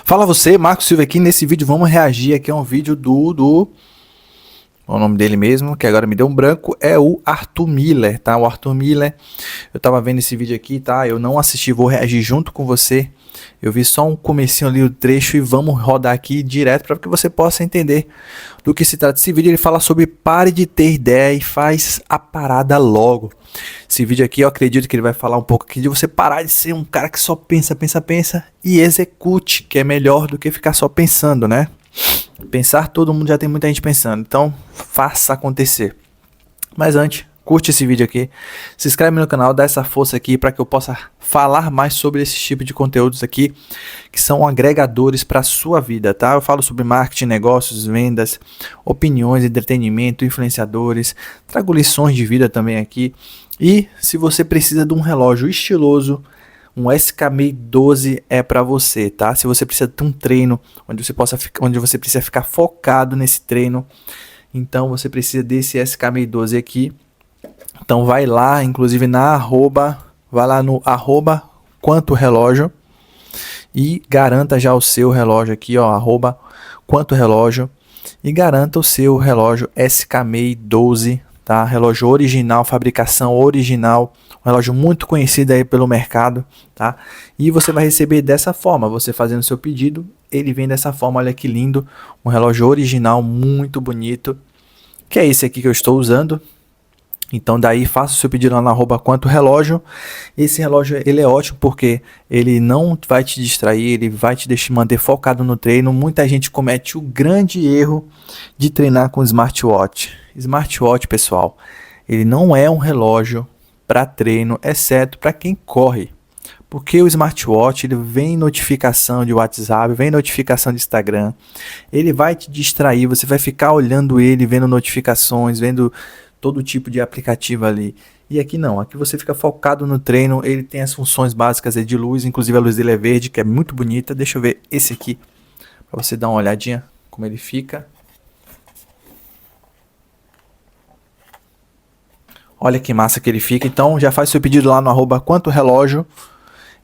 Fala você, Marcos Silva aqui. Nesse vídeo vamos reagir aqui a um vídeo o nome dele mesmo, que agora me deu um branco, é o Arthur Miller, tá? O Arthur Miller, eu tava vendo esse vídeo aqui, tá? Eu não assisti, vou reagir junto com você. Eu vi só um comecinho ali, o trecho, e vamos rodar aqui direto para que você possa entender do que se trata esse vídeo. Ele fala sobre pare de ter ideia e faz a parada logo. Esse vídeo aqui eu acredito que ele vai falar um pouco aqui de você parar de ser um cara que só pensa e execute, que é melhor do que ficar só pensando, né? Pensar, todo mundo já tem muita gente pensando, então faça acontecer. Mas antes, curte esse vídeo aqui, se inscreve no canal, dá essa força aqui para que eu possa falar mais sobre esse tipo de conteúdos aqui, que são agregadores para a sua vida, tá? Eu falo sobre marketing, negócios, vendas, opiniões, entretenimento, influenciadores, trago lições de vida também aqui. E se você precisa de um relógio estiloso, um SKMAY 12 é para você, tá? Se você precisa de um treino onde você precisa ficar focado nesse treino, então você precisa desse SKMAY 12 aqui. Então vai lá, inclusive vai lá no @quanto-relógio e garanta já o seu relógio aqui, ó, @quanto-relógio, e garanta o seu relógio SKMAY 12, tá? Relógio original, fabricação original, um relógio muito conhecido aí pelo mercado, tá? E você vai receber dessa forma, você fazendo seu pedido, ele vem dessa forma, olha que lindo, um relógio original muito bonito, que é esse aqui que eu estou usando. Então daí faça o seu pedido lá no @quanto-relógio. Esse relógio ele é ótimo porque ele não vai te distrair, ele vai te deixar manter focado no treino. Muita gente comete o grande erro de treinar com smartwatch. Smartwatch, pessoal, ele não é um relógio para treino, exceto para quem corre. Porque o smartwatch ele vem notificação de WhatsApp, vem notificação de Instagram. Ele vai te distrair, você vai ficar olhando ele, vendo notificações, vendo todo tipo de aplicativo ali. E aqui não, aqui você fica focado no treino, ele tem as funções básicas de luz, inclusive a luz dele é verde, que é muito bonita. Deixa eu ver esse aqui, para você dar uma olhadinha como ele fica. Olha que massa que ele fica. Então já faz seu pedido lá no @quanto-relógio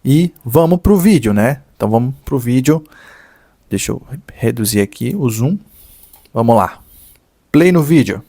e vamos pro vídeo, né? Então vamos pro vídeo. Deixa eu reduzir aqui o zoom. Vamos lá. Play no vídeo.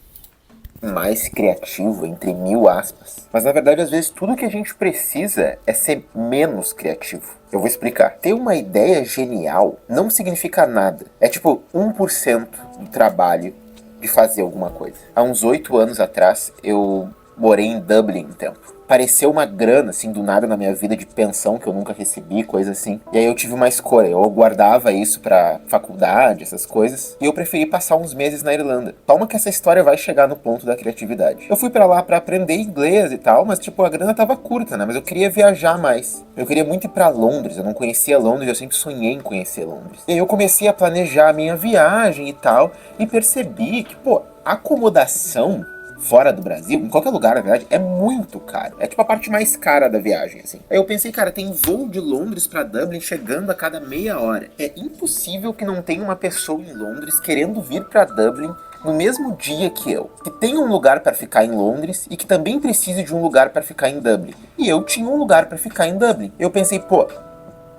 Mais criativo, entre mil aspas. Mas na verdade, às vezes, tudo que a gente precisa é ser menos criativo. Eu vou explicar. Ter uma ideia genial não significa nada. É tipo 1% do trabalho de fazer alguma coisa. Há uns 8 anos atrás, eu morei em Dublin um tempo. Apareceu uma grana, assim, do nada na minha vida de pensão que eu nunca recebi, coisa assim. E aí eu tive uma escolha. Eu guardava isso pra faculdade, essas coisas. E eu preferi passar uns meses na Irlanda. Calma que essa história vai chegar no ponto da criatividade. Eu fui pra lá pra aprender inglês e tal, mas, tipo, a grana tava curta, né? Mas eu queria viajar mais. Eu queria muito ir pra Londres. Eu não conhecia Londres, eu sempre sonhei em conhecer Londres. E aí eu comecei a planejar a minha viagem e tal. E percebi que, pô, acomodação fora do Brasil, em qualquer lugar, na verdade, é muito caro. É tipo a parte mais cara da viagem, assim. Aí eu pensei, cara, tem voo de Londres pra Dublin chegando a cada meia hora. É impossível que não tenha uma pessoa em Londres querendo vir pra Dublin no mesmo dia que eu, que tenha um lugar para ficar em Londres e que também precise de um lugar para ficar em Dublin. E eu tinha um lugar para ficar em Dublin. Eu pensei, pô,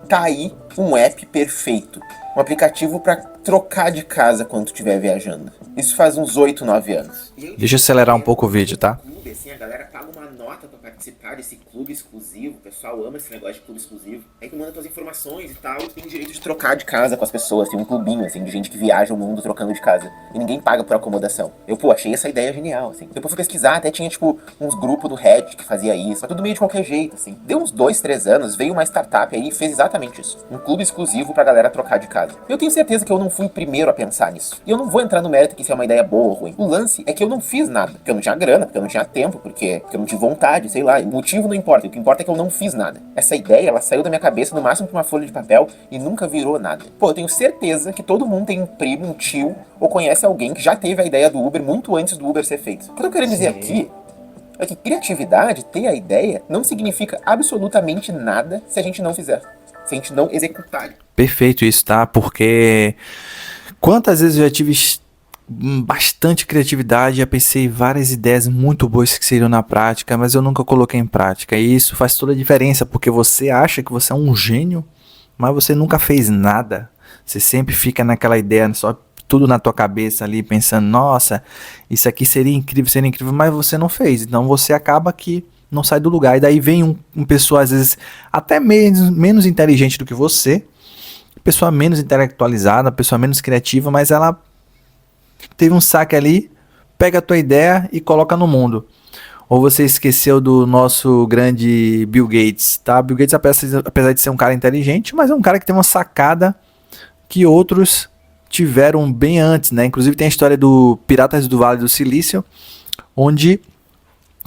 tá aí um app perfeito. Um aplicativo para trocar de casa quando estiver viajando. Isso faz uns 8, 9 anos. Deixa eu acelerar um pouco o vídeo, tá? Assim, a galera paga uma nota pra participar desse clube exclusivo. O pessoal ama esse negócio de clube exclusivo. Aí tu manda tuas informações e tal, e tem direito de trocar de casa com as pessoas. Tem um clubinho, assim, de gente que viaja o mundo trocando de casa. E ninguém paga por acomodação. Eu, pô, achei essa ideia genial, assim. Depois fui pesquisar, até tinha, tipo, uns grupos do Reddit que fazia isso. Mas tudo meio de qualquer jeito, assim. Deu uns 2, 3 anos, veio uma startup aí e fez exatamente isso. Um clube exclusivo pra galera trocar de casa. Eu tenho certeza que eu não fui o primeiro a pensar nisso. E eu não vou entrar no mérito que isso é uma ideia boa ou ruim. O lance é que eu não fiz nada. Porque eu não tinha grana, porque eu não tinha tempo, porque eu não tive vontade, sei lá. O motivo não importa. O que importa é que eu não fiz nada. Essa ideia, ela saiu da minha cabeça no máximo pra uma folha de papel e nunca virou nada. Pô, eu tenho certeza que todo mundo tem um primo, um tio, ou conhece alguém que já teve a ideia do Uber muito antes do Uber ser feito. O que eu tô querendo dizer aqui é que criatividade, ter a ideia, não significa absolutamente nada se a gente não fizer. Se a gente não executar. Perfeito isso, tá? Porque quantas vezes eu já tive bastante criatividade, já pensei várias ideias muito boas que seriam na prática, mas eu nunca coloquei em prática. E isso faz toda a diferença, porque você acha que você é um gênio, mas você nunca fez nada. Você sempre fica naquela ideia, só tudo na tua cabeça ali, pensando, nossa, isso aqui seria incrível, mas você não fez. Então você acaba que não sai do lugar. E daí vem um pessoa, às vezes, até menos inteligente do que você, pessoa menos intelectualizada, pessoa menos criativa, mas ela teve um saque ali, pega a tua ideia e coloca no mundo. Ou você esqueceu do nosso grande Bill Gates, tá? Bill Gates, apesar de ser um cara inteligente, mas é um cara que tem uma sacada que outros tiveram bem antes, né? Inclusive tem a história do Piratas do Vale do Silício, onde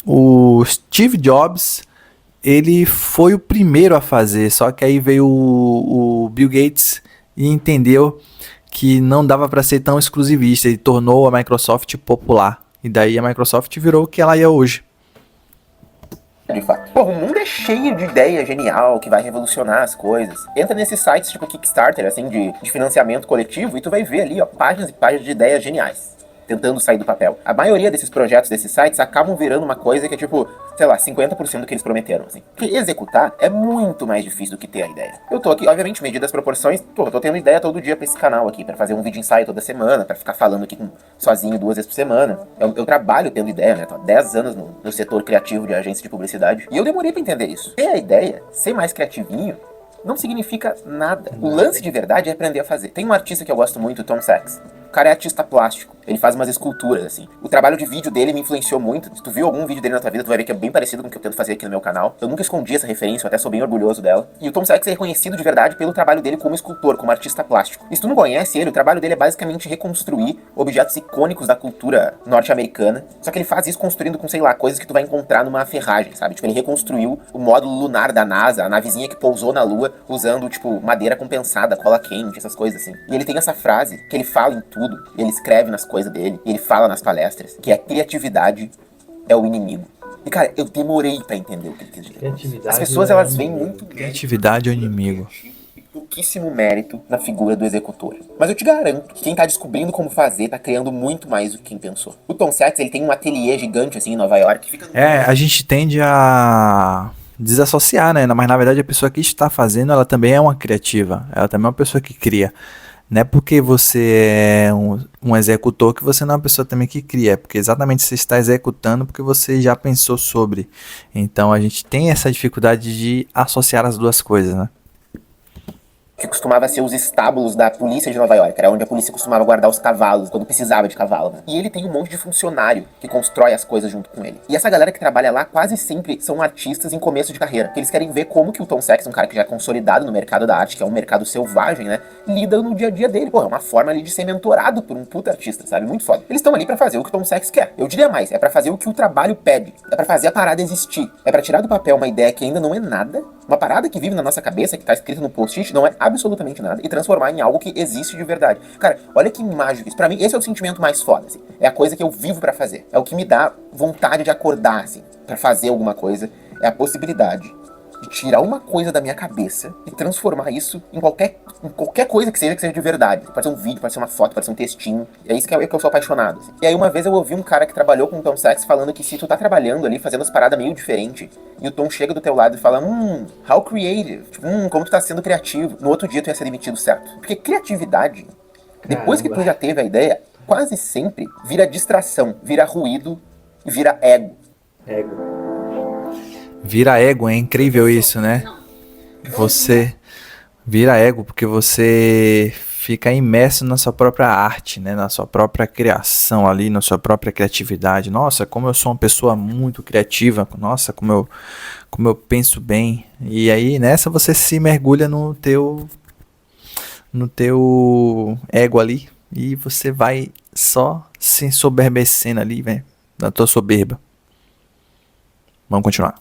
o Steve Jobs, ele foi o primeiro a fazer, só que aí veio o Bill Gates e entendeu que não dava para ser tão exclusivista e tornou a Microsoft popular. E daí a Microsoft virou o que ela é hoje. De fato. Pô, o mundo é cheio de ideia genial que vai revolucionar as coisas. Entra nesses sites tipo Kickstarter, assim, de financiamento coletivo, e tu vai ver ali, ó, páginas e páginas de ideias geniais tentando sair do papel. A maioria desses projetos, desses sites, acabam virando uma coisa que é tipo, sei lá, 50% do que eles prometeram, assim. Porque executar é muito mais difícil do que ter a ideia. Eu tô aqui, obviamente, medidas as proporções, eu tô tendo ideia todo dia pra esse canal aqui, pra fazer um vídeo ensaio toda semana, pra ficar falando aqui sozinho 2 vezes por semana. Eu trabalho tendo ideia, né? Tô há 10 anos no setor criativo de agência de publicidade. E eu demorei pra entender isso. Ter a ideia, ser mais criativinho, não significa nada. O lance de verdade é aprender a fazer. Tem um artista que eu gosto muito, o Tom Sachs. O cara é artista plástico. Ele faz umas esculturas, assim. O trabalho de vídeo dele me influenciou muito. Se tu viu algum vídeo dele na tua vida, tu vai ver que é bem parecido com o que eu tento fazer aqui no meu canal. Eu nunca escondi essa referência, eu até sou bem orgulhoso dela. E o Tom Sachs é reconhecido de verdade pelo trabalho dele como escultor, como artista plástico. E se tu não conhece ele, o trabalho dele é basicamente reconstruir objetos icônicos da cultura norte-americana. Só que ele faz isso construindo com, sei lá, coisas que tu vai encontrar numa ferragem, sabe? Tipo, ele reconstruiu o módulo lunar da NASA, a navezinha que pousou na Lua, usando, tipo, madeira compensada, cola quente, essas coisas assim. E ele tem essa frase que ele fala em tudo, e ele escreve nas coisas dele, e ele fala nas palestras, que a criatividade é o inimigo. E, cara, eu demorei pra entender o que ele quis dizer. As pessoas, elas veem muito... Criatividade é o inimigo. E pouquíssimo mérito na figura do executor. Mas eu te garanto que quem tá descobrindo como fazer tá criando muito mais do que quem pensou. O Tom Sachs, ele tem um ateliê gigante, assim, em Nova York, que fica... A gente tende a desassociar, né? Mas na verdade a pessoa que está fazendo, ela também é uma criativa. Ela também é uma pessoa que cria. Não é porque você é um executor que você não é uma pessoa também que cria. É porque exatamente você está executando porque você já pensou sobre. Então a gente tem essa dificuldade de associar as duas coisas, né? Que costumava ser os estábulos da polícia de Nova York. Era onde a polícia costumava guardar os cavalos, quando precisava de cavalo, né? E ele tem um monte de funcionário que constrói as coisas junto com ele. E essa galera que trabalha lá quase sempre são artistas em começo de carreira. Que eles querem ver como que o Tom Sachs, um cara que já é consolidado no mercado da arte, que é um mercado selvagem, né? Lida no dia a dia dele. Pô, é uma forma ali de ser mentorado por um puta artista, sabe? Muito foda. Eles estão ali pra fazer o que o Tom Sachs quer. Eu diria mais, é pra fazer o que o trabalho pede. É pra fazer a parada existir. É pra tirar do papel uma ideia que ainda não é nada, uma parada que vive na nossa cabeça, que tá escrita no post-it, não é absolutamente nada, e transformar em algo que existe de verdade. Cara, olha que mágico isso. Pra mim, esse é o sentimento mais foda, assim. É a coisa que eu vivo pra fazer. É o que me dá vontade de acordar, assim, pra fazer alguma coisa. É a possibilidade de tirar uma coisa da minha cabeça e transformar isso em qualquer coisa que seja de verdade. Pode ser um vídeo, pode ser uma foto, pode ser um textinho. É isso que eu sou apaixonado, assim. E aí uma vez eu ouvi um cara que trabalhou com o Tom Sachs falando que se tu tá trabalhando ali, fazendo as paradas meio diferente, e o Tom chega do teu lado e fala, how creative, tipo, como tu tá sendo criativo. No outro dia tu ia ser demitido, certo? Porque criatividade, depois que tu já teve a ideia, quase sempre vira distração, vira ruído e vira ego. Vira ego, é incrível isso, né? Você vira ego porque você fica imerso na sua própria arte, né? Na sua própria criação ali, na sua própria criatividade. Nossa, como eu sou uma pessoa muito criativa. Nossa, como eu penso bem. E aí nessa você se mergulha no teu ego ali e você vai só se ensoberbecendo ali, velho, na tua soberba. Vamos continuar.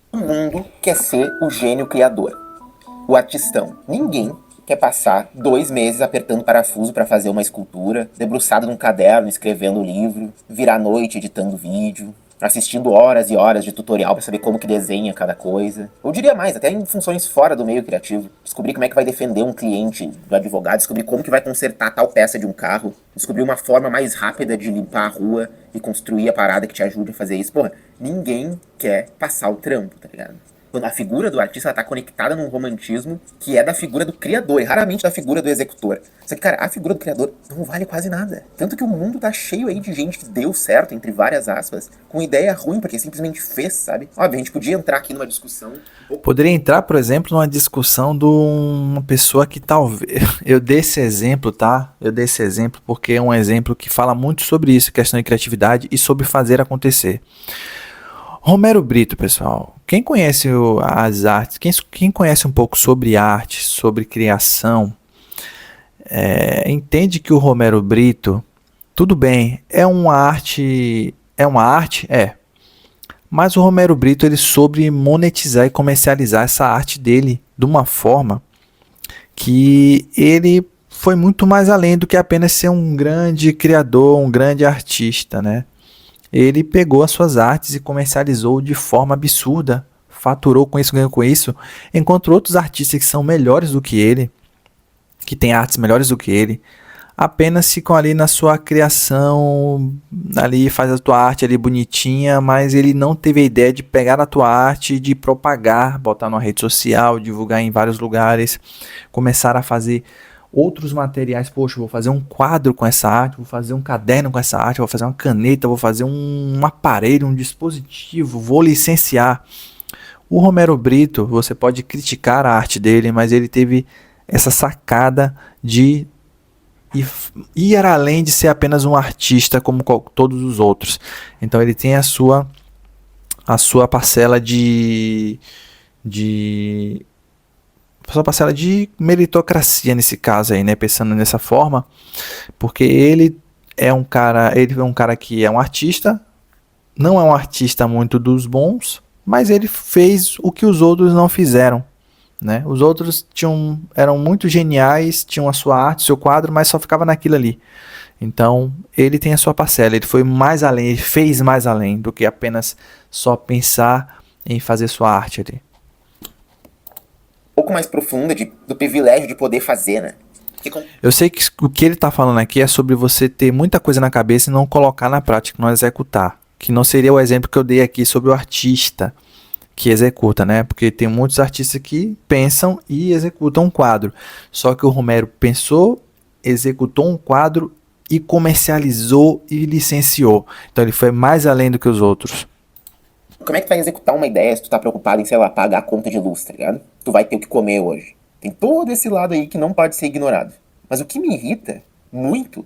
O mundo quer ser o gênio criador, o artistão. Ninguém quer passar 2 meses apertando parafuso para fazer uma escultura, debruçado num caderno, escrevendo um livro, virar a noite editando vídeo, assistindo horas e horas de tutorial para saber como que desenha cada coisa. Eu diria mais, até em funções fora do meio criativo. Descobrir como é que vai defender um cliente do advogado, descobrir como que vai consertar tal peça de um carro, descobrir uma forma mais rápida de limpar a rua e construir a parada que te ajude a fazer isso. Porra, ninguém quer passar o trampo, tá ligado? Quando a figura do artista está conectada num romantismo que é da figura do criador e raramente da figura do executor. Só que, cara, a figura do criador não vale quase nada. Tanto que o mundo tá cheio aí de gente que deu certo, entre várias aspas, com ideia ruim, porque simplesmente fez, sabe? Óbvio, a gente podia entrar aqui numa discussão. Poderia entrar, por exemplo, numa discussão de uma pessoa que talvez... Eu dei esse exemplo, tá? Eu dei esse exemplo porque é um exemplo que fala muito sobre isso, questão de criatividade e sobre fazer acontecer. Romero Brito, pessoal. Quem conhece as artes, quem conhece um pouco sobre arte, sobre criação, entende que o Romero Brito, tudo bem, é uma arte, mas o Romero Brito ele soube monetizar e comercializar essa arte dele de uma forma que ele foi muito mais além do que apenas ser um grande criador, um grande artista, né? Ele pegou as suas artes e comercializou de forma absurda, faturou com isso, ganhou com isso, enquanto outros artistas que são melhores do que ele, que têm artes melhores do que ele, apenas ficam ali na sua criação, ali faz a tua arte ali bonitinha, mas ele não teve a ideia de pegar a tua arte, de propagar, botar na rede social, divulgar em vários lugares, começar a fazer outros materiais. Poxa, vou fazer um quadro com essa arte, vou fazer um caderno com essa arte, vou fazer uma caneta, vou fazer um aparelho, um dispositivo, vou licenciar. O Romero Brito, você pode criticar a arte dele, mas ele teve essa sacada de ir além de ser apenas um artista como todos os outros. Então ele tem a sua parcela de sua parcela de meritocracia nesse caso aí, né? Pensando nessa forma, porque ele é um cara que é um artista, não é um artista muito dos bons, mas ele fez o que os outros não fizeram, né? Os outros eram muito geniais, tinham a sua arte, seu quadro, mas só ficava naquilo ali. Então ele tem a sua parcela, ele foi mais além, ele fez mais além do que apenas só pensar em fazer sua arte ali. Pouco mais profunda do privilégio de poder fazer, né? Eu sei que o que ele está falando aqui é sobre você ter muita coisa na cabeça e não colocar na prática, não executar. Que não seria o exemplo que eu dei aqui sobre o artista que executa, né? Porque tem muitos artistas que pensam e executam um quadro. Só que o Romero pensou, executou um quadro e comercializou e licenciou. Então ele foi mais além do que os outros. Como é que tu vai executar uma ideia se tu tá preocupado em, sei lá, pagar a conta de luz, tá ligado? Tu vai ter o que comer hoje. Tem todo esse lado aí que não pode ser ignorado. Mas o que me irrita muito,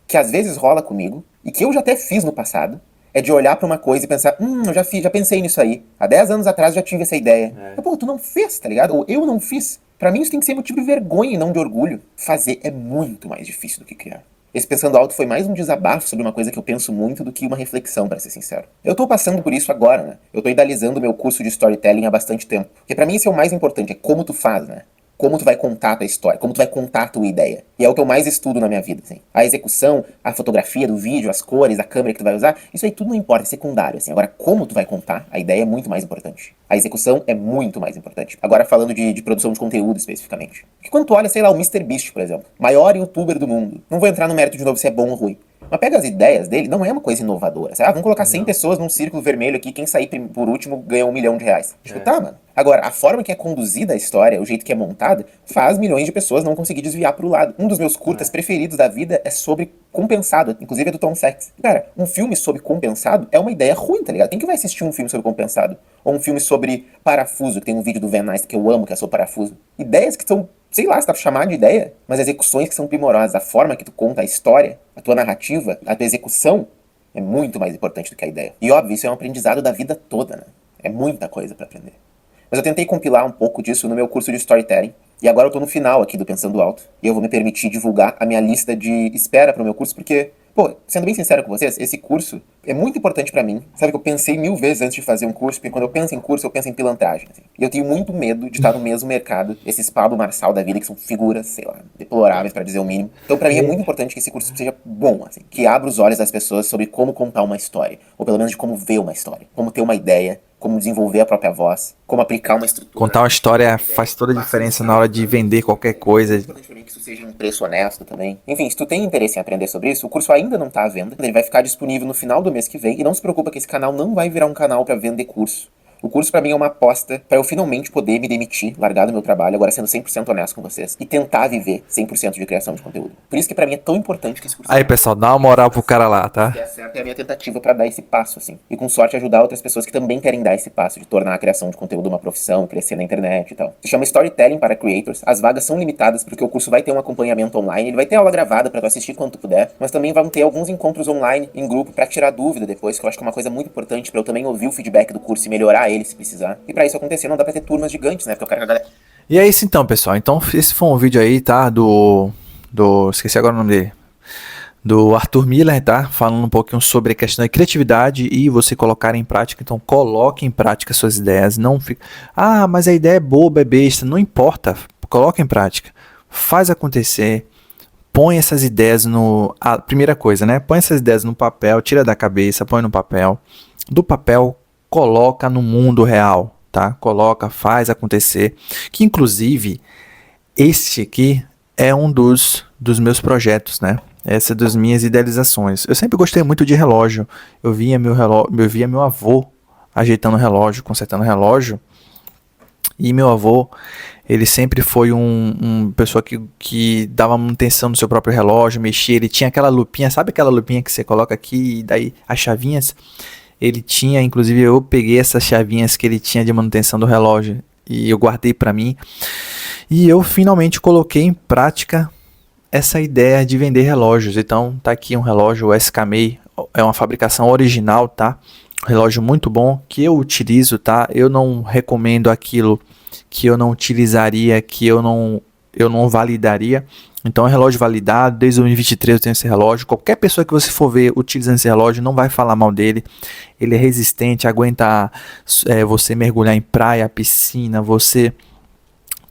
que às vezes rola comigo, e que eu já até fiz no passado, é de olhar pra uma coisa e pensar, eu já pensei nisso aí. Há 10 anos atrás eu já tive essa ideia. Mas, pô, tu não fez, tá ligado? Ou eu não fiz. Pra mim isso tem que ser motivo de vergonha e não de orgulho. Fazer é muito mais difícil do que criar. Esse Pensando Alto foi mais um desabafo sobre uma coisa que eu penso muito do que uma reflexão, pra ser sincero. Eu tô passando por isso agora, né? Eu tô idealizando o meu curso de storytelling há bastante tempo. Porque pra mim isso é o mais importante, é como tu faz, né? Como tu vai contar a tua história, como tu vai contar a tua ideia. E é o que eu mais estudo na minha vida, assim. A execução, a fotografia do vídeo, as cores, a câmera que tu vai usar, isso aí tudo não importa, é secundário, assim. Agora, como tu vai contar, a ideia é muito mais importante. A execução é muito mais importante. Agora, falando de produção de conteúdo, especificamente. Porque quando tu olha, sei lá, o MrBeast, por exemplo, maior youtuber do mundo, não vou entrar no mérito de novo se é bom ou ruim, mas pega as ideias dele, não é uma coisa inovadora. Sabe? Vamos colocar 100 pessoas num círculo vermelho aqui, quem sair por último ganha R$1 milhão. Tipo, tá, mano. Agora, a forma que é conduzida a história, o jeito que é montada, faz milhões de pessoas não conseguir desviar pro lado. Um dos meus curtas preferidos da vida é sobre compensado, inclusive é do Tom Sachs. Cara, um filme sobre compensado é uma ideia ruim, tá ligado? Quem que vai assistir um filme sobre compensado? Ou um filme sobre parafuso, que tem um vídeo do Van Nuys que eu amo, que é sobre parafuso. Ideias que são, sei lá, se dá pra chamar de ideia, mas execuções que são primorosas. A forma que tu conta a história, a tua narrativa, a tua execução é muito mais importante do que a ideia. E óbvio, isso é um aprendizado da vida toda, né? É muita coisa pra aprender. Mas eu tentei compilar um pouco disso no meu curso de storytelling. E agora eu tô no final aqui do Pensando Alto. E eu vou me permitir divulgar a minha lista de espera pro meu curso, porque, pô, sendo bem sincero com vocês, esse curso é muito importante pra mim. Sabe que eu pensei 1000 vezes antes de fazer um curso, porque quando eu penso em curso, eu penso em pilantragem. Assim. E eu tenho muito medo de estar no mesmo mercado, esses Pablo Marçal da vida, que são figuras, sei lá, deploráveis pra dizer o mínimo. Então pra mim é muito importante que esse curso seja bom, assim, que abra os olhos das pessoas sobre como contar uma história, ou pelo menos de como ver uma história, como ter uma ideia, como desenvolver a própria voz, como aplicar uma estrutura. Contar uma história faz toda a diferença na hora de vender qualquer coisa. É importante pra mim que isso seja um preço honesto também. Enfim, se tu tem interesse em aprender sobre isso, o curso ainda não tá à venda. Ele vai ficar disponível no final do mês que vem. E não se preocupa que esse canal não vai virar um canal pra vender curso. O curso pra mim é uma aposta pra eu finalmente poder me demitir, largar do meu trabalho, agora sendo 100% honesto com vocês, e tentar viver 100% de criação de conteúdo. Por isso que pra mim é tão importante que esse curso... Aí, pessoal, dá uma moral pro cara lá, tá? Essa é a minha tentativa pra dar esse passo, assim. E com sorte ajudar outras pessoas que também querem dar esse passo de tornar a criação de conteúdo uma profissão, crescer na internet e tal. Se chama Storytelling para Creators. As vagas são limitadas porque o curso vai ter um acompanhamento online, ele vai ter aula gravada pra tu assistir quando tu puder, mas também vão ter alguns encontros online em grupo pra tirar dúvida depois, que eu acho que é uma coisa muito importante pra eu também ouvir o feedback do curso e melhorar ele se precisar. E pra isso acontecer não dá pra ter turmas gigantes, né? Porque eu quero que a galera... E é isso então, pessoal. Então esse foi um vídeo aí, tá? Esqueci agora o nome dele. Do Arthur Miller, tá? Falando um pouquinho sobre a questão da criatividade e você colocar em prática. Então coloque em prática suas ideias. Não fica... Ah, mas a ideia é boba, é besta. Não importa. Coloque em prática. Faz acontecer. Põe essas ideias no... A primeira coisa, né? Põe essas ideias no papel. Tira da cabeça, põe no papel. Do papel, coloca no mundo real, tá? Coloca, faz acontecer. Que inclusive, este aqui é um dos meus projetos, né? Essa é das minhas idealizações. Eu sempre gostei muito de relógio. Eu via meu avô ajeitando relógio, consertando relógio. E meu avô, ele sempre foi uma pessoa que dava manutenção no seu próprio relógio, mexia. Ele tinha aquela lupinha, sabe aquela lupinha que você coloca aqui e daí as chavinhas? Ele tinha, inclusive eu peguei essas chavinhas que ele tinha de manutenção do relógio e eu guardei para mim. E eu finalmente coloquei em prática essa ideia de vender relógios. Então tá aqui um relógio, o SKMei, é uma fabricação original, tá? Um relógio muito bom que eu utilizo, tá? Eu não recomendo aquilo que eu não utilizaria, que eu não validaria. Então é um relógio validado, desde 2023 eu tenho esse relógio. Qualquer pessoa que você for ver utilizando esse relógio não vai falar mal dele. Ele é resistente, aguenta você mergulhar em praia, piscina, você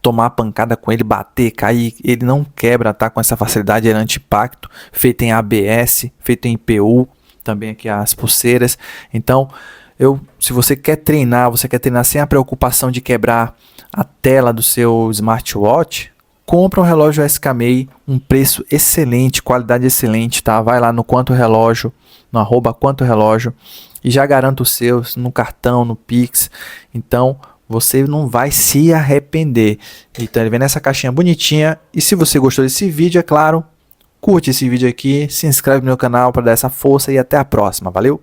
tomar pancada com ele, bater, cair, ele não quebra, tá? Com essa facilidade, ele é anti-impacto, feito em ABS, feito em IPU, também aqui as pulseiras. Então, se você quer treinar sem a preocupação de quebrar a tela do seu smartwatch, compra um relógio SKMei, um preço excelente, qualidade excelente, tá? Vai lá no Quanto Relógio, no @quantorelógio e já garanta os seus no cartão, no Pix. Então, você não vai se arrepender. Então ele vem nessa caixinha bonitinha. E se você gostou desse vídeo, é claro, curte esse vídeo aqui, se inscreve no meu canal para dar essa força e até a próxima. Valeu!